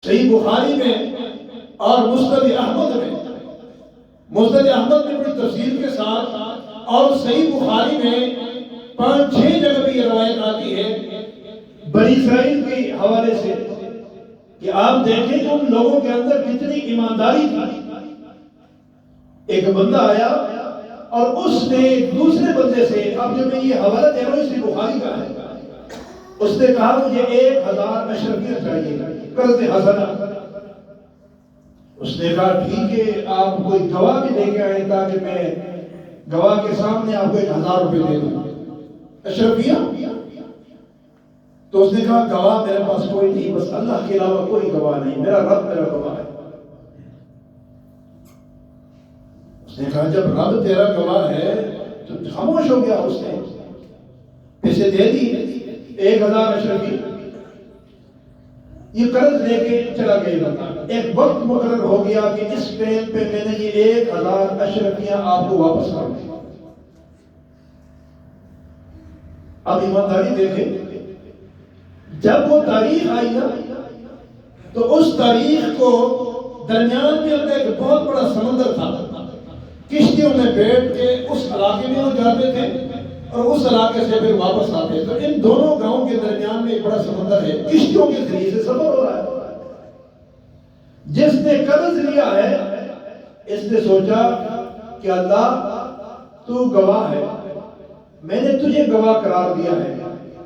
صحیح بخاری میں اور مسند احمد میں، مسند احمد میں بڑی تفصیل کے ساتھ، اور صحیح بخاری میں 5-6 جگہ بھی یہ روایت آتی ہے بنی اسرائیل کے حوالے سے کہ آپ دیکھیں کہ ان لوگوں کے اندر کتنی ایمانداری تھی۔ ایک بندہ آیا اور اس نے دوسرے بندے سے، اب جو میں یہ حوالہ دے رہا ہوں اسی بخاری کا ہے، اس نے کہا مجھے 1000 اشرفیہ چاہیے قرض حسنہ۔ اس نے کہا ٹھیک ہے، آپ کوئی گواہ بھی لے کے آئے تاکہ میں گواہ کے سامنے آپ کو 1000 روپے دے دوں اشرفیہ۔ تو اس نے کہا گواہ میرے پاس کوئی نہیں، بس اللہ کے علاوہ کوئی گواہ نہیں، میرا رب میرا گواہ ہے۔ اس نے کہا جب رب تیرا گواہ ہے تو خاموش ہو گیا۔ اس نے پیسے دے دی 1000 اشرفی، یہ قرض لے کے چلا گیا۔ ایک وقت مقرر ہو گیا کہ اس ٹائم پہ میں نے یہ 1000 اشرفیاں آپ کو واپس کر دی۔ اب ایمانداری دیکھیں، جب وہ تاریخ آئی نا تو اس تاریخ کو درمیان میں ایک بہت بڑا سمندر تھا، کشتیوں میں بیٹھ کے اس علاقے میں وہ جاتے تھے اور اس علاقے سے پھر واپس آتے۔ تو ان دونوں گاؤں کے درمیان میں ایک بڑا سمندر ہے، کشتیوں کے ذریعے سے سفر ہو رہا ہے۔ جس نے قرض لیا ہے اس نے سوچا کہ اللہ تو گواہ ہے، میں نے تجھے گواہ قرار دیا ہے،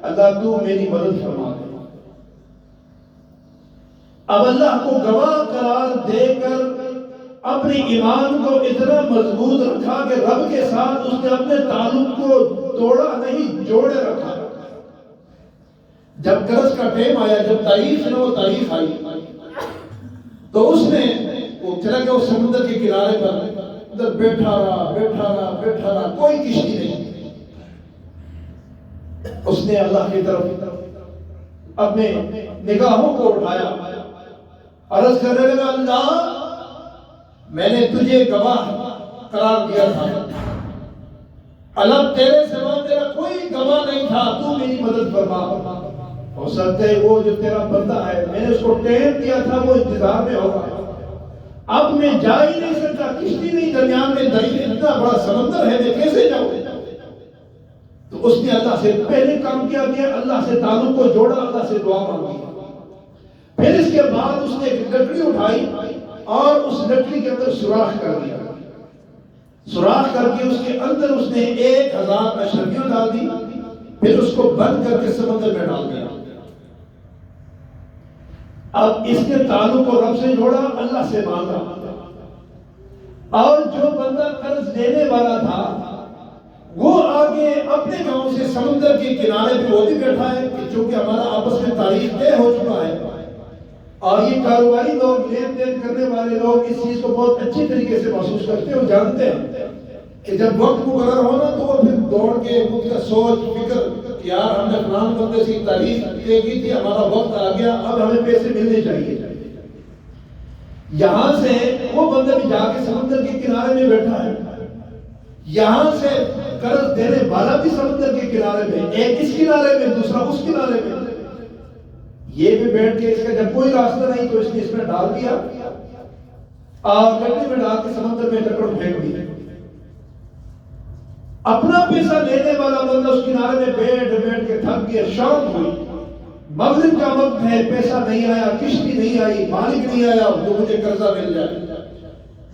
اللہ تو میری مدد فرما دے۔ اب اللہ کو گواہ قرار دے کر اپنے ایمان کو اتنا مضبوط رکھا کہ رب کے ساتھ اس نے اپنے تعلق کو توڑا نہیں، جوڑے رکھا۔ جب قرض کا ٹائم آیا، جب تاریخ ہے وہ تاریخ آئی، تو اس نے وہ چلا گیا اس سمندر کے کنارے پر، ادھر بیٹھا رہا، کوئی کشتی نہیں۔ اس نے اللہ کی طرف اپنے نگاہوں کو اٹھایا، عرض کرنے لگا اللہ میں نے تجھے گواہ قرار دیا تھا، اللہ تیرے سوا میرا کوئی گواہ نہیں تھا، تو میری مدد فرما۔ ہو سکتا ہے وہ جو تیرا بندہ ہے، میں نے اس کو ٹائم دیا تھا، وہ انتظار میں ہوگا، اب میں جا ہی نہیں سکتا، کشتی نہیں، درمیان میں دریا، اتنا بڑا سمندر ہے، میں کیسے جاؤں؟ تو اس نے اللہ سے پہلے کام کیا، اللہ سے تعلق کو جوڑا، اللہ سے دعا مانگی۔ پھر اس کے بعد اس نے ایک لکڑی اٹھائی اور اس لکڑی کے اندر سوراخ کر دیا، سوراخ کر کے اس کے اندر اس نے 1000 اشرفیاں ڈال دی، پھر اس کو بند کر کے سمندر میں ڈال دیا۔ اب اس کے تعلق کو رب سے جوڑا، اللہ سے مانگا، اور جو بندہ قرض لینے والا تھا وہ آگے اپنے گاؤں سے سمندر کے کنارے پہ وہ بھی بیٹھا ہے کہ چونکہ ہمارا آپس میں تاریخ طے ہو چکا ہے، اور یہ کاروباری لوگ، لین دین کرنے والے لوگ اس چیز کو بہت اچھی طریقے سے محسوس کرتے ہیں اور جانتے ہیں کہ جب وقت مقرر ہونا تو وہ پھر دوڑ کے ان کا سوچ فکر کہ یار ہم نے فلان بندے سے تاریخ طے کی تھی، ہمارا وقت آ گیا، اب ہمیں پیسے ملنے چاہیے۔ یہاں سے وہ بندہ بھی جا کے سمندر کے کنارے میں بیٹھا ہے، یہاں سے قرض دینے والا بھی سمندر کے کنارے میں، ایک اس کنارے میں دوسرا اس کنارے میں، یہ بھی بیٹھ کے اس کا جب کوئی راستہ نہیں تو اس نے اس میں ڈال دیا اور لکڑی میں ڈال کے سمندر میں لکڑ پھینک دی۔ اپنا پیسہ لینے والا بندہ اس کنارے میں بیٹھ کے تھک گیا، شام ہوئی، مغرب کا وقت ہے، پیسہ نہیں آیا، کشتی نہیں آئی، مالک نہیں آیا جو مجھے قرضہ مل جائے۔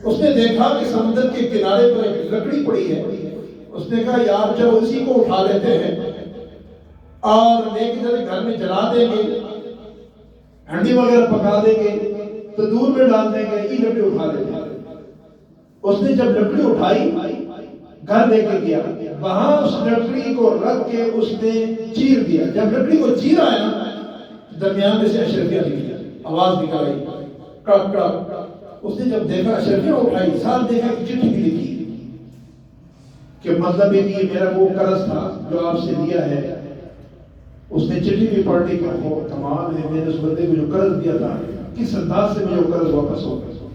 اس نے دیکھا کہ سمندر کے کنارے پر ایک لکڑی پڑی ہے، اس نے کہا یار چلو اسی کو اٹھا لیتے ہیں اور لے کے چلے گھر میں جلا دیں گے، ہنڈی وغیرہ پکا دیں گے، تندور میں ڈال دیں گے، یہ لکڑی اٹھا لیتے ہیں۔ اس نے جب لکڑی اٹھائی گھر لے کے گیا، وہاں اس لکڑی کو رکھ کے اس نے چیر دیا۔ جب لکڑی کو چیرا ہے نا، درمیان میں سے اشرفیاں نکلی، آواز نکالی، کڑک کڑک۔ اس نے جب دیکھا اشرفیاں اٹھائی، ساتھ دیکھا کہ چٹھی بھی لکھی کہ مطلب ہے کہ یہ میرا وہ قرض تھا جو آپ سے لیا ہے۔ اس نے چٹھی بھی پڑھ لی کہ وہ کمال ہے، میں نے اس بندے کو جو قرض دیا تھا کس انداز سے مجھے وہ قرض واپس ہو گیا۔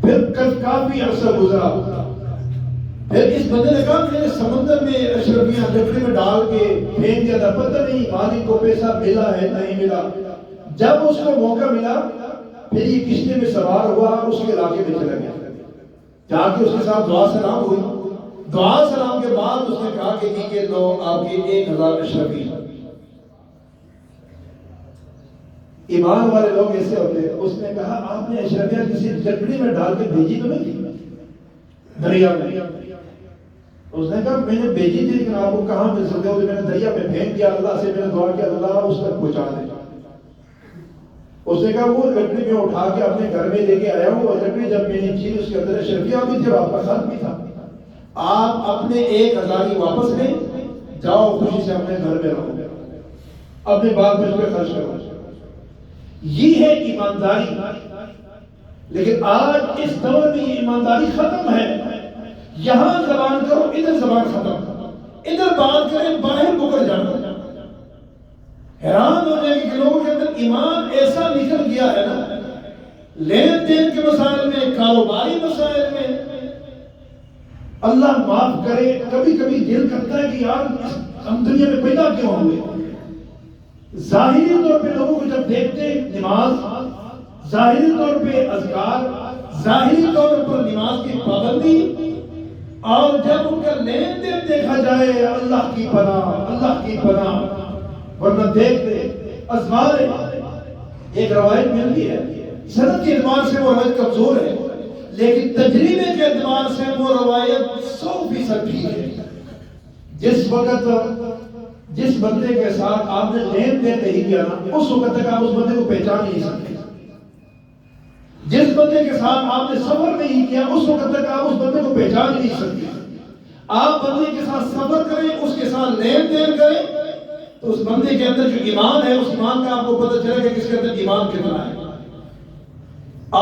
پھر کافی عرصہ گزرا، پھر اس بندے نے کہا میں نے سمندر میں اشرفیاں لکڑی میں ڈال کے پھینک دیا تھا، پتہ نہیں مالک کو پیسہ ملا ہے نہیں ملا۔ جب اس کو موقع ملا پھر یہ کشتی میں سوار ہوا، اس کے علاقے میں چلا گیا، جا کے اس کے ساتھ دعا سلام ہوئی۔ دعا سلام کے بعد اس نے کہا کہ یہ لوگ آپ کے 1000 اشرفی، ایمان والے لوگ ایسے ہوتے ہیں۔ اس نے کہا آپ نے اشرفیہ کسی جھگڑی میں ڈال کے بھیجی تو نہیں تھی دریا میں؟ اس نے کہا میں نے بھیجی تھی لیکن آپ کو کہاں مل سکتے ہو؟ میں نے دریا میں پھینک دیا، اللہ سے میں نے دعا کیا اللہ اس تک پہنچا دے۔ اس نے کہا وہ لکڑی میں اٹھا کے اپنے گھر میں لے کے آیا ہوں، اور لکڑی جب میں نے چیز اس کے اندر اشرفیہ بھی تھے، آپ کا خط بھی تھا۔ آپ اپنے 1000 ہی واپس لیں، جاؤ خوشی سے اپنے گھر میں رہو، اپنے بال بچ پہ خرچ کرو۔ یہ ہے ایمانداری۔ لیکن آج اس دور میں یہ ایمانداری ختم ہے۔ یہاں زبان کرو، ادھر زبان ختم، ادھر بات کریں باہر مکر جانا۔ حیران ہو جائے کہ لوگوں کے اندر ایمان ایسا نکل گیا ہے نا، لین دین کے مسائل میں، کاروباری مسائل میں۔ اللہ معاف کرے، کبھی کبھی دل کرتا ہے کہ یار ہم دنیا میں پیدا کیوں ہوئے؟ ظاہری طور پہ لوگوں کو جب دیکھتے نماز، ظاہری طور پہ اذکار، ظاہری طور پر نماز کی پابندی، اور جب ان کا لین دین دیکھا جائے اللہ کی پناہ، اللہ کی پناہ۔ ورنہ دیکھ لے ازمار ایک روایت ملتی ہے، سند کے اعتبار سے وہ روایت کمزور ہے، لیکن تجربے کے اعتبار سے وہ روایت 100% ٹھیک ہے۔ جس وقت جس بندے کے ساتھ آپ نے لین دین نہیں کیا نا، اس وقت تک آپ اس بندے کو پہچان نہیں سکتے۔ جس بندے کے ساتھ آپ نے سفر نہیں کیا، اس وقت تک آپ اس بندے کو پہچان نہیں سکتے۔ آپ بندے کے ساتھ سفر کریں، اس کے ساتھ لین دین کریں، تو اس بندے کے اندر جو ایمان ہے، اس ایمان کا آپ کو پتہ چلے گا کہ اس کے اندر ایمان کتنا ہے۔